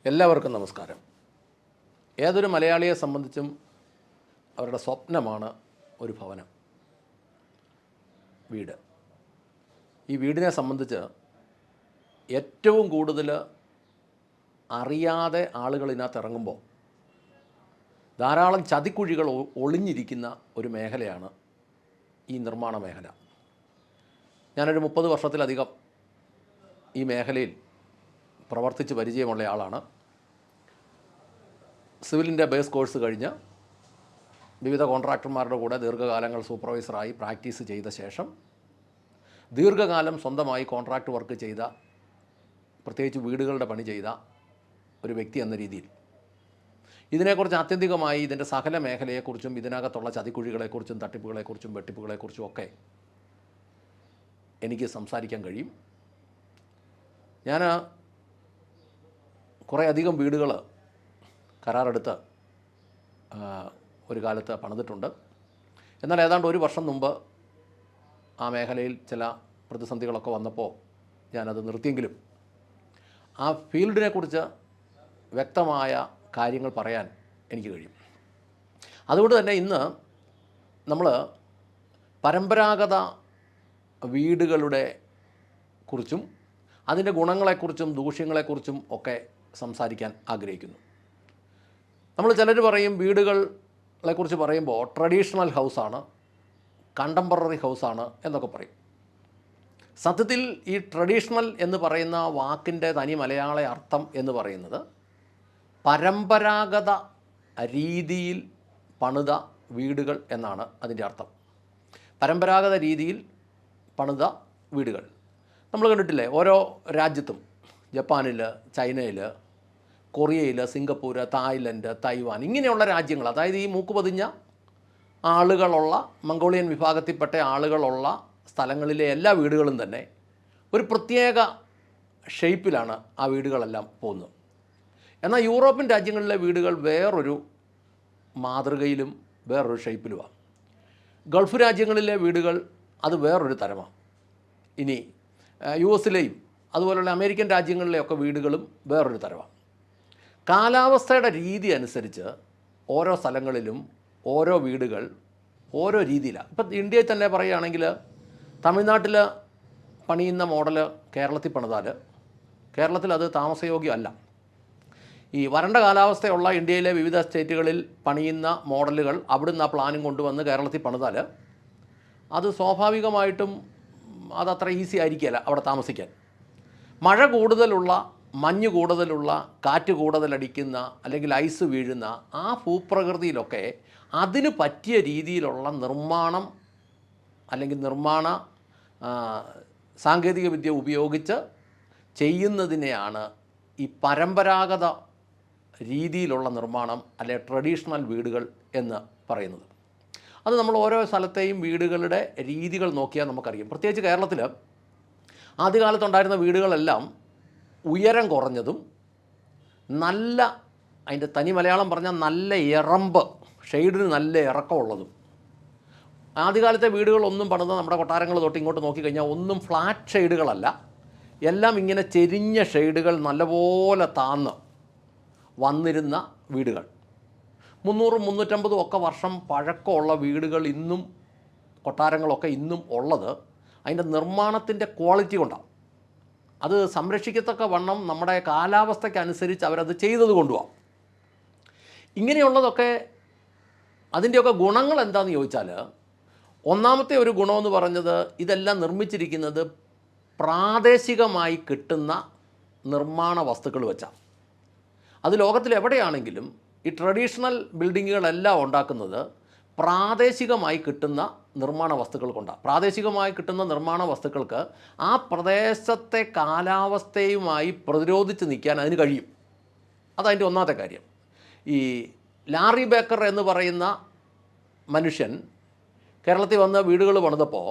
എല്ലാവർക്കും നമസ്കാരം. ഏതൊരു മലയാളിയെ സംബന്ധിച്ചും അവരുടെ സ്വപ്നമാണ് ഒരു ഭവനം, വീട്. ഈ വീടിനെ സംബന്ധിച്ച് ഏറ്റവും കൂടുതൽ അറിയാതെ ആളുകൾ ഇതിനകത്ത് ഇറങ്ങുമ്പോൾ ധാരാളം ചതിക്കുഴികൾ ഒളിഞ്ഞിരിക്കുന്ന ഒരു മേഖലയാണ് ഈ നിർമ്മാണ മേഖല. ഞാനൊരു 30 വർഷത്തിലധികം ഈ മേഖലയിൽ പ്രവർത്തിച്ച് പരിചയമുള്ള ആളാണ്. സിവിലിൻ്റെ ബേസ് കോഴ്സ് കഴിഞ്ഞ് വിവിധ കോൺട്രാക്ടർമാരുടെ കൂടെ ദീർഘകാലങ്ങൾ സൂപ്പർവൈസറായി പ്രാക്ടീസ് ചെയ്ത ശേഷം ദീർഘകാലം സ്വന്തമായി കോൺട്രാക്റ്റ് വർക്ക് ചെയ്ത, പ്രത്യേകിച്ച് വീടുകളുടെ പണി ചെയ്ത ഒരു വ്യക്തി എന്ന രീതിയിൽ ഇതിനെക്കുറിച്ച് ആത്യന്തികമായി ഇതിൻ്റെ സകല മേഖലയെക്കുറിച്ചും ഇതിനകത്തുള്ള ചതിക്കുഴികളെക്കുറിച്ചും തട്ടിപ്പുകളെക്കുറിച്ചും വെട്ടിപ്പുകളെക്കുറിച്ചും ഒക്കെ എനിക്ക് സംസാരിക്കാൻ കഴിയും. ഞാൻ കുറേയധികം വീടുകൾ കരാറെടുത്ത് ഒരു കാലത്ത് പണിതിട്ടുണ്ട്. എന്നാൽ ഏതാണ്ട് ഒരു വർഷം മുമ്പ് ആ മേഖലയിൽ ചില പ്രതിസന്ധികളൊക്കെ വന്നപ്പോൾ ഞാനത് നിർത്തിയെങ്കിലും ആ ഫീൽഡിനെക്കുറിച്ച് വ്യക്തമായ കാര്യങ്ങൾ പറയാൻ എനിക്ക് കഴിയും. അതുകൊണ്ട് തന്നെ ഇന്ന് നമ്മൾ പരമ്പരാഗത വീടുകളുടെ കുറിച്ചും അതിൻ്റെ ഗുണങ്ങളെക്കുറിച്ചും ദൂഷ്യങ്ങളെക്കുറിച്ചും ഒക്കെ സംസാരിക്കാൻ ആഗ്രഹിക്കുന്നു. നമ്മൾ ചിലർ പറയും, വീടുകളെക്കുറിച്ച് പറയുമ്പോൾ ട്രഡീഷണൽ ഹൗസാണ്, കണ്ടംപററി ഹൗസാണ് എന്നൊക്കെ പറയും. സത്യത്തിൽ ഈ ട്രഡീഷണൽ എന്ന് പറയുന്ന വാക്കിൻ്റെ തനി മലയാള അർത്ഥം എന്ന് പറയുന്നത് പരമ്പരാഗത രീതിയിൽ പണിത വീടുകൾ എന്നാണ് അതിൻ്റെ അർത്ഥം. പരമ്പരാഗത രീതിയിൽ പണിത വീടുകൾ നമ്മൾ കണ്ടിട്ടില്ലേ? ഓരോ രാജ്യത്തും, ജപ്പാനിൽ, ചൈനയിൽ, കൊറിയയിൽ, സിംഗപ്പൂർ, തായ്ലൻഡ്, തൈവാൻ, ഇങ്ങനെയുള്ള രാജ്യങ്ങൾ, അതായത് ഈ മൂക്കുപതിഞ്ഞ ആളുകളുള്ള മംഗോളിയൻ വിഭാഗത്തിൽപ്പെട്ട ആളുകളുള്ള സ്ഥലങ്ങളിലെ എല്ലാ വീടുകളും തന്നെ ഒരു പ്രത്യേക ഷേപ്പിലാണ് ആ വീടുകളെല്ലാം പോകുന്നത്. എന്നാൽ യൂറോപ്യൻ രാജ്യങ്ങളിലെ വീടുകൾ വേറൊരു മാതൃകയിലും വേറൊരു ഷേപ്പിലുമാണ്. ഗൾഫ് രാജ്യങ്ങളിലെ വീടുകൾ അത് വേറൊരു തരമാണ്. ഇനി US-ലെയും അതുപോലുള്ള അമേരിക്കൻ രാജ്യങ്ങളിലെയൊക്കെ വീടുകളും വേറൊരു തരമാണ്. കാലാവസ്ഥയുടെ രീതി അനുസരിച്ച് ഓരോ സ്ഥലങ്ങളിലും ഓരോ വീടുകൾ ഓരോ രീതിയിലാണ്. ഇപ്പം ഇന്ത്യയിൽ തന്നെ പറയുകയാണെങ്കിൽ തമിഴ്നാട്ടിൽ പണിയുന്ന മോഡൽ കേരളത്തിൽ പണിതാൽ കേരളത്തിൽ അത് താമസയോഗ്യമല്ല. ഈ വരണ്ട കാലാവസ്ഥയുള്ള ഇന്ത്യയിലെ വിവിധ സ്റ്റേറ്റുകളിൽ പണിയുന്ന മോഡലുകൾ അവിടുന്ന് ആ പ്ലാനും കൊണ്ടുവന്ന് കേരളത്തിൽ പണിതാൽ അത് സ്വാഭാവികമായിട്ടും അതത്ര ഈസി ആയിരിക്കില്ല അവിടെ താമസിക്കാൻ. മഴ കൂടുതലുള്ള, മഞ്ഞ് കൂടുതലുള്ള, കാറ്റ് കൂടുതലടിക്കുന്ന അല്ലെങ്കിൽ ഐസ് വീഴുന്ന ആ ഭൂപ്രകൃതിയിലൊക്കെ അതിന് പറ്റിയ രീതിയിലുള്ള നിർമ്മാണം അല്ലെങ്കിൽ നിർമ്മാണ സാങ്കേതികവിദ്യ ഉപയോഗിച്ച് ചെയ്യുന്നതിനെയാണ് ഈ പരമ്പരാഗത രീതിയിലുള്ള നിർമ്മാണം അല്ലെ ട്രഡീഷണൽ വീടുകൾ എന്ന് പറയുന്നത്. അത് നമ്മൾ ഓരോ സ്ഥലത്തെയും വീടുകളുടെ രീതികൾ നോക്കിയാൽ നമുക്കറിയാം. പ്രത്യേകിച്ച് കേരളത്തിൽ ആദ്യകാലത്തുണ്ടായിരുന്ന വീടുകളെല്ലാം ഉയരം കുറഞ്ഞതും നല്ല, അതിൻ്റെ തനി മലയാളം പറഞ്ഞാൽ നല്ല ഇറമ്പ്, ഷെയ്ഡിന് നല്ല ഇറക്കമുള്ളതും. ആദ്യകാലത്തെ വീടുകളൊന്നും പണിത് നമ്മുടെ കൊട്ടാരങ്ങൾ തൊട്ട് ഇങ്ങോട്ട് നോക്കിക്കഴിഞ്ഞാൽ ഒന്നും ഫ്ലാറ്റ് ഷെയ്ഡുകളല്ല, എല്ലാം ഇങ്ങനെ ചെരിഞ്ഞ ഷെയ്ഡുകൾ നല്ലപോലെ താന്ന് വന്നിരുന്ന വീടുകൾ. 300-350 ഒക്കെ വർഷം പഴക്കമുള്ള വീടുകൾ ഇന്നും, കൊട്ടാരങ്ങളൊക്കെ ഇന്നും ഉള്ളത് അതിൻ്റെ നിർമ്മാണത്തിൻ്റെ ക്വാളിറ്റി കൊണ്ടാണ്. അത് സംരക്ഷിക്കത്തക്ക വണ്ണം നമ്മുടെ കാലാവസ്ഥയ്ക്കനുസരിച്ച് അവരത് ചെയ്തത് കൊണ്ടുപോകാം. ഇങ്ങനെയുള്ളതൊക്കെ അതിൻ്റെയൊക്കെ ഗുണങ്ങൾ എന്താണെന്ന് ചോദിച്ചാൽ, ഒന്നാമത്തെ ഒരു ഗുണമെന്ന് പറഞ്ഞത് ഇതെല്ലാം നിർമ്മിച്ചിരിക്കുന്നത് പ്രാദേശികമായി കിട്ടുന്ന നിർമ്മാണ വസ്തുക്കൾ വെച്ചാണ്. അത് ലോകത്തിൽ എവിടെയാണെങ്കിലും ഈ ട്രഡീഷണൽ ബിൽഡിങ്ങുകളെല്ലാം ഉണ്ടാക്കുന്നത് പ്രാദേശികമായി കിട്ടുന്ന നിർമ്മാണ വസ്തുക്കൾ കൊണ്ടാണ്. പ്രാദേശികമായി കിട്ടുന്ന നിർമ്മാണ വസ്തുക്കൾക്ക് ആ പ്രദേശത്തെ കാലാവസ്ഥയുമായി പ്രതിരോധിച്ച് നിൽക്കാൻ അതിന് കഴിയും. അതതിൻ്റെ ഒന്നാമത്തെ കാര്യം. ഈ ലാറി ബേക്കർ എന്ന് പറയുന്ന മനുഷ്യൻ കേരളത്തിൽ വന്ന് വീടുകൾ പണിതപ്പോൾ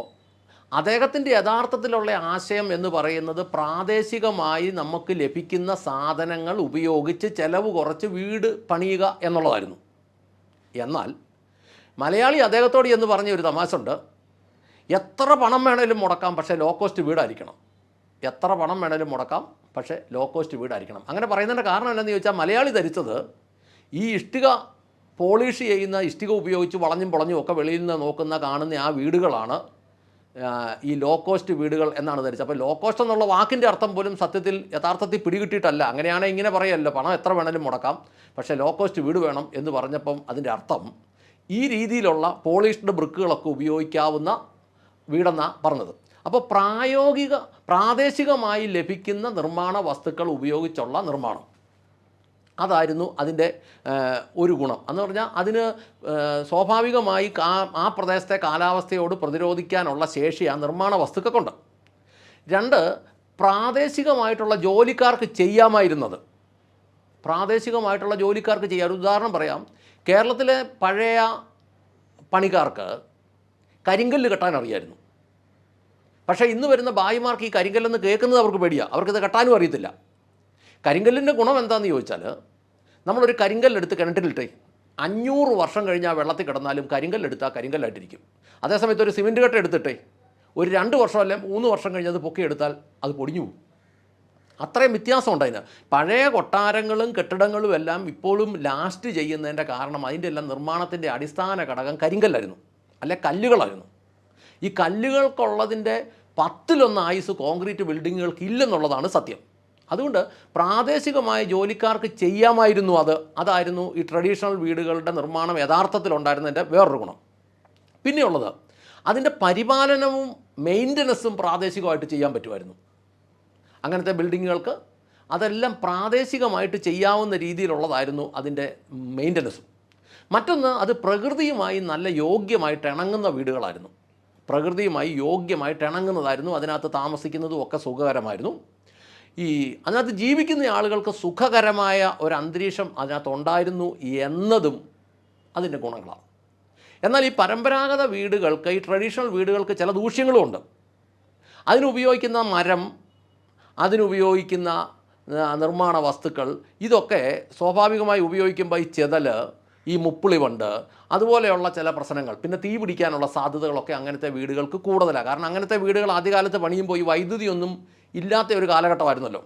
അദ്ദേഹത്തിൻ്റെ യഥാർത്ഥത്തിലുള്ള ആശയം എന്ന് പറയുന്നത് പ്രാദേശികമായി നമുക്ക് ലഭിക്കുന്ന സാധനങ്ങൾ ഉപയോഗിച്ച് ചിലവ് കുറച്ച് വീട് പണിയുക എന്നുള്ളതായിരുന്നു. എന്നാൽ മലയാളി അദ്ദേഹത്തോട് എന്ന് പറഞ്ഞ ഒരു തമാശ ഉണ്ട്, എത്ര പണം വേണേലും മുടക്കാം, പക്ഷേ ലോ കോസ്റ്റ് വീടായിരിക്കണം. എത്ര പണം വേണേലും മുടക്കാം, പക്ഷേ ലോ കോസ്റ്റ് വീടായിരിക്കണം. അങ്ങനെ പറയുന്നതിൻ്റെ കാരണം എന്താണെന്ന് ചോദിച്ചാൽ മലയാളി ധരിച്ചത് ഈ ഇഷ്ടിക പോളിഷ് ചെയ്യുന്ന ഇഷ്ടിക ഉപയോഗിച്ച് വളഞ്ഞും പൊളഞ്ഞും ഒക്കെ വെളിയിൽ നിന്ന് നോക്കുന്ന കാണുന്ന ആ വീടുകളാണ് ഈ ലോ കോസ്റ്റ് വീടുകൾ എന്നാണ് ധരിച്ചത്. അപ്പോൾ ലോ കോസ്റ്റ് എന്നുള്ള വാക്കിൻ്റെ അർത്ഥം പോലും സത്യത്തിൽ യഥാർത്ഥത്തിൽ പിടികിട്ടിയിട്ടല്ല. അങ്ങനെയാണെങ്കിൽ ഇങ്ങനെ പറയല്ലോ, പണം എത്ര വേണേലും മുടക്കാം, പക്ഷേ ലോ കോസ്റ്റ് വീട് വേണം എന്ന് പറഞ്ഞപ്പം അതിൻ്റെ അർത്ഥം ഈ രീതിയിലുള്ള പോളിഷ്ഡ് ബ്രിക്കുകളൊക്കെ ഉപയോഗിക്കാവുന്ന വീടെന്നാണ് പറഞ്ഞത്. അപ്പോൾ പ്രാദേശികമായി ലഭിക്കുന്ന നിർമ്മാണ വസ്തുക്കൾ ഉപയോഗിച്ചുള്ള നിർമ്മാണം, അതായിരുന്നു അതിൻ്റെ ഒരു ഗുണം. എന്ന് പറഞ്ഞാൽ അതിന് സ്വാഭാവികമായി ആ പ്രദേശത്തെ കാലാവസ്ഥയോട് പ്രതിരോധിക്കാനുള്ള ശേഷി ആ നിർമ്മാണ വസ്തുക്കൾക്കുണ്ട്. 2, പ്രാദേശികമായിട്ടുള്ള ജോലിക്കാർക്ക് ചെയ്യാമായിരുന്നത്. പ്രാദേശികമായിട്ടുള്ള ജോലിക്കാർക്ക് ചെയ്യാം. ഒരു ഉദാഹരണം പറയാം. കേരളത്തിലെ പഴയ പണിക്കാർക്ക് കരിങ്കല്ല് കെട്ടാൻ അറിയായിരുന്നു. പക്ഷേ ഇന്ന് വരുന്ന ഭായിമാർക്ക് ഈ കരിങ്കല്ലെന്ന് കേൾക്കുന്നത് അവർക്ക് പേടിയാണ്. അവർക്കിത് കെട്ടാനും അറിയത്തില്ല. കരിങ്കല്ലിൻ്റെ ഗുണം എന്താണെന്ന് ചോദിച്ചാൽ, നമ്മളൊരു കരിങ്കല്ലെടുത്ത് കിണറ്റിലിട്ടേ 500 വർഷം കഴിഞ്ഞ് ആ വെള്ളത്തിൽ കിടന്നാലും കരിങ്കല്ലെടുത്താൽ കരിങ്കല്ലായിട്ടിരിക്കും. അതേസമയത്ത് ഒരു സിമെൻറ്റ് കട്ട എടുത്തിട്ടേ ഒരു 2 വർഷം അല്ലെങ്കിൽ 3 വർഷം കഴിഞ്ഞ് അത് പൊക്കിയെടുത്താൽ അത് പൊടിഞ്ഞു പോകും. അത്രയും വ്യത്യാസമുണ്ട് അതിന്. പഴയ കൊട്ടാരങ്ങളും കെട്ടിടങ്ങളും എല്ലാം ഇപ്പോഴും ലാസ്റ്റ് ചെയ്യുന്നതിൻ്റെ കാരണം അതിൻ്റെ എല്ലാം നിർമ്മാണത്തിൻ്റെ അടിസ്ഥാന ഘടകം കരിങ്കല്ലായിരുന്നു, അല്ലെ കല്ലുകളായിരുന്നു. ഈ കല്ലുകൾക്കുള്ളതിൻ്റെ 10-1 ആയുസ് കോൺക്രീറ്റ് ബിൽഡിങ്ങുകൾക്ക് ഇല്ലെന്നുള്ളതാണ് സത്യം. അതുകൊണ്ട് പ്രാദേശികമായ ജോലിക്കാർക്ക് ചെയ്യാമായിരുന്നു. അതായിരുന്നു ഈ ട്രഡീഷണൽ വീടുകളുടെ നിർമ്മാണം യഥാർത്ഥത്തിലുണ്ടായിരുന്നതിൻ്റെ വേറൊരു ഗുണം. പിന്നെയുള്ളത് അതിൻ്റെ പരിപാലനവും മെയിൻ്റനൻസും പ്രാദേശികമായിട്ട് ചെയ്യാൻ പറ്റുമായിരുന്നു. അങ്ങനത്തെ ബിൽഡിങ്ങുകൾക്ക് അതെല്ലാം പ്രാദേശികമായിട്ട് ചെയ്യാവുന്ന രീതിയിലുള്ളതായിരുന്നു അതിൻ്റെ മെയിൻ്റനൻസും. മറ്റൊന്ന്, അത് പ്രകൃതിയുമായി നല്ല യോഗ്യമായിട്ട് ഇണങ്ങുന്ന വീടുകളായിരുന്നു. പ്രകൃതിയുമായി യോഗ്യമായിട്ട് ഇണങ്ങുന്നതായിരുന്നു. അതിനകത്ത് താമസിക്കുന്നതും ഒക്കെ സുഖകരമായിരുന്നു. അതിനകത്ത് ജീവിക്കുന്ന ആളുകൾക്ക് സുഖകരമായ ഒരു അന്തരീക്ഷം അതിനകത്ത് ഉണ്ടായിരുന്നു എന്നതും അതിൻ്റെ ഗുണങ്ങളാണ്. എന്നാൽ ഈ പരമ്പരാഗത വീടുകൾക്ക്, ഈ ട്രഡീഷണൽ വീടുകൾക്ക് ചില ദൂഷ്യങ്ങളുമുണ്ട്. അതിനുപയോഗിക്കുന്ന മരം, അതിനുപയോഗിക്കുന്ന നിർമ്മാണ വസ്തുക്കൾ, ഇതൊക്കെ സ്വാഭാവികമായി ഉപയോഗിക്കുമ്പോൾ ഈ ചെതൽ, ഈ മുപ്പിളി വണ്ട്, അതുപോലെയുള്ള ചില പ്രശ്നങ്ങൾ, പിന്നെ തീ പിടിക്കാനുള്ള സാധ്യതകളൊക്കെ അങ്ങനത്തെ വീടുകൾക്ക് കൂടുതലാണ്. കാരണം അങ്ങനത്തെ വീടുകൾ ആദ്യകാലത്ത് പണിയുമ്പോൾ ഈ വൈദ്യുതിയൊന്നും ഇല്ലാത്ത ഒരു കാലഘട്ടമായിരുന്നല്ലോ.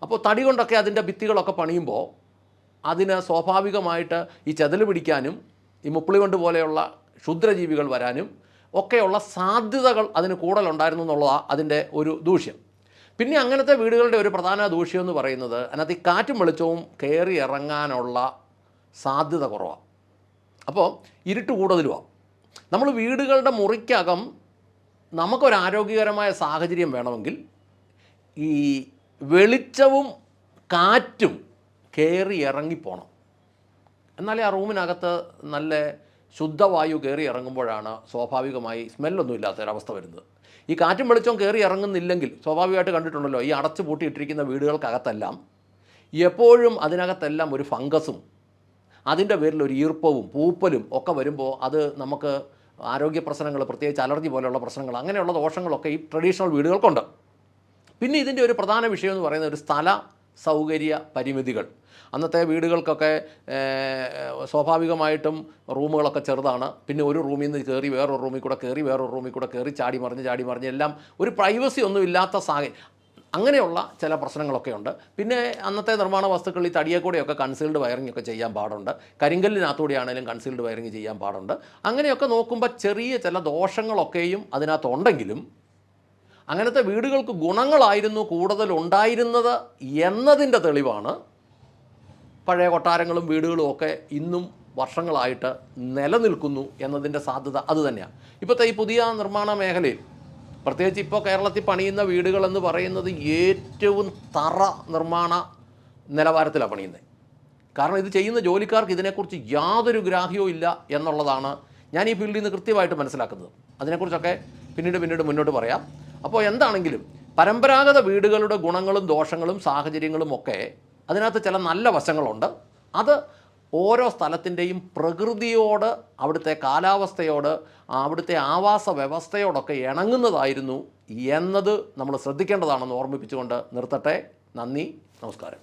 അപ്പോൾ തടി കൊണ്ടൊക്കെ അതിൻ്റെ ഭിത്തികളൊക്കെ പണിയുമ്പോൾ അതിന് സ്വാഭാവികമായിട്ട് ഈ ചെതൽ പിടിക്കാനും ഈ മുപ്പിളി വണ്ട് പോലെയുള്ള ക്ഷുദ്രജീവികൾ വരാനും ഒക്കെയുള്ള സാധ്യതകൾ അതിന് കൂടുതലുണ്ടായിരുന്നു എന്നുള്ളതാണ് അതിൻ്റെ ഒരു ദൂഷ്യം. പിന്നെ അങ്ങനത്തെ വീടുകളുടെ ഒരു പ്രധാന ദൂഷ്യം എന്ന് പറയുന്നത് അതിനകത്ത് ഈ കാറ്റും വെളിച്ചവും കയറി ഇറങ്ങാനുള്ള സാധ്യത കുറവാണ്. അപ്പോൾ ഇരുട്ട് കൂടുതലുമാണ്. നമ്മൾ വീടുകളുടെ മുറിക്കകം നമുക്കൊരാരോഗ്യകരമായ സാഹചര്യം വേണമെങ്കിൽ ഈ വെളിച്ചവും കാറ്റും കയറി ഇറങ്ങിപ്പോണം. എന്നാലേ ആ റൂമിനകത്ത് നല്ല ശുദ്ധവായു കയറി ഇറങ്ങുമ്പോഴാണ് സ്വാഭാവികമായി സ്മെല്ലൊന്നും ഇല്ലാത്തൊരവസ്ഥ വരുന്നത്. ഈ കാറ്റും വെളിച്ചവും കയറി ഇറങ്ങുന്നില്ലെങ്കിൽ സ്വാഭാവികമായിട്ട് കണ്ടിട്ടുണ്ടല്ലോ, ഈ അടച്ചു പൂട്ടിയിട്ടിരിക്കുന്ന വീടുകൾക്കകത്തെല്ലാം എപ്പോഴും അതിനകത്തെല്ലാം ഒരു ഫംഗസും അതിൻ്റെ പേരിൽ ഒരു ഈർപ്പവും പൂപ്പലും ഒക്കെ വരുമ്പോൾ അത് നമുക്ക് ആരോഗ്യ പ്രശ്നങ്ങൾ, പ്രത്യേകിച്ച് അലർജി പോലെയുള്ള പ്രശ്നങ്ങൾ, അങ്ങനെയുള്ള ദോഷങ്ങളൊക്കെ ഈ ട്രഡീഷണൽ വീടുകൾക്കുണ്ട്. പിന്നെ ഇതിൻ്റെ ഒരു പ്രധാന വിഷയം എന്ന് പറയുന്നത് ഒരു സ്ഥല സൗകര്യ പരിമിതികൾ. അന്നത്തെ വീടുകൾക്കൊക്കെ സ്വാഭാവികമായിട്ടും റൂമുകളൊക്കെ ചെറുതാണ്. പിന്നെ ഒരു റൂമിൽ നിന്ന് കയറി വേറൊരു റൂമിൽ കൂടെ കയറി വേറൊരു റൂമിൽ കൂടെ കയറി ചാടി മറിഞ്ഞ് എല്ലാം ഒരു പ്രൈവസി ഒന്നും ഇല്ലാത്ത അങ്ങനെയുള്ള ചില പ്രശ്നങ്ങളൊക്കെ ഉണ്ട്. പിന്നെ അന്നത്തെ നിർമ്മാണ വസ്തുക്കൾ ഈ തടിയെ കൂടെയൊക്കെ കൺസീൽഡ് വയറിംഗ് ഒക്കെ ചെയ്യാൻ പാടുണ്ട്. കരിങ്കല്ലിനകത്തൂടെ ആണെങ്കിലും കൺസീൽഡ് വയറിംഗ് ചെയ്യാൻ പാടുണ്ട്. അങ്ങനെയൊക്കെ നോക്കുമ്പോൾ ചെറിയ ചില ദോഷങ്ങളൊക്കെയും അതിനകത്തുണ്ടെങ്കിലും അങ്ങനത്തെ വീടുകൾക്ക് ഗുണങ്ങളായിരുന്നു കൂടുതലുണ്ടായിരുന്നത് എന്നതിൻ്റെ തെളിവാണ് പഴയ കൊട്ടാരങ്ങളും വീടുകളും ഒക്കെ ഇന്നും വർഷങ്ങളായിട്ട് നിലനിൽക്കുന്നു എന്നതിൻ്റെ സാധ്യത അതുതന്നെയാണ്. ഇപ്പോഴത്തെ ഈ പുതിയ നിർമ്മാണ മേഖലയിൽ പ്രത്യേകിച്ച് ഇപ്പോൾ കേരളത്തിൽ പണിയുന്ന വീടുകളെന്ന് പറയുന്നത് ഏറ്റവും തറ നിർമ്മാണ നിലവാരത്തിലാണ് പണിയുന്നത്. കാരണം ഇത് ചെയ്യുന്ന ജോലിക്കാർക്ക് ഇതിനെക്കുറിച്ച് യാതൊരു ഗ്രാഹ്യവും ഇല്ല എന്നുള്ളതാണ് ഞാൻ ഈ ഫീൽഡിൽ നിന്ന് കൃത്യമായിട്ട് മനസ്സിലാക്കുന്നത്. അതിനെക്കുറിച്ചൊക്കെ പിന്നീട് മുന്നോട്ട് പറയാം. അപ്പോൾ എന്താണെങ്കിലും പരമ്പരാഗത വീടുകളുടെ ഗുണങ്ങളും ദോഷങ്ങളും സാഹചര്യങ്ങളും ഒക്കെ അതിനകത്ത് ചില നല്ല വശങ്ങളുണ്ട്. അത് ഓരോ സ്ഥലത്തിൻ്റെയും പ്രകൃതിയോട്, അവിടുത്തെ കാലാവസ്ഥയോട്, അവിടുത്തെ ആവാസ വ്യവസ്ഥയോടൊക്കെ ഇണങ്ങുന്നതായിരുന്നു എന്നത് നമ്മൾ ശ്രദ്ധിക്കേണ്ടതാണെന്ന് ഓർമ്മിപ്പിച്ചുകൊണ്ട് നിർത്തട്ടെ. നന്ദി, നമസ്കാരം.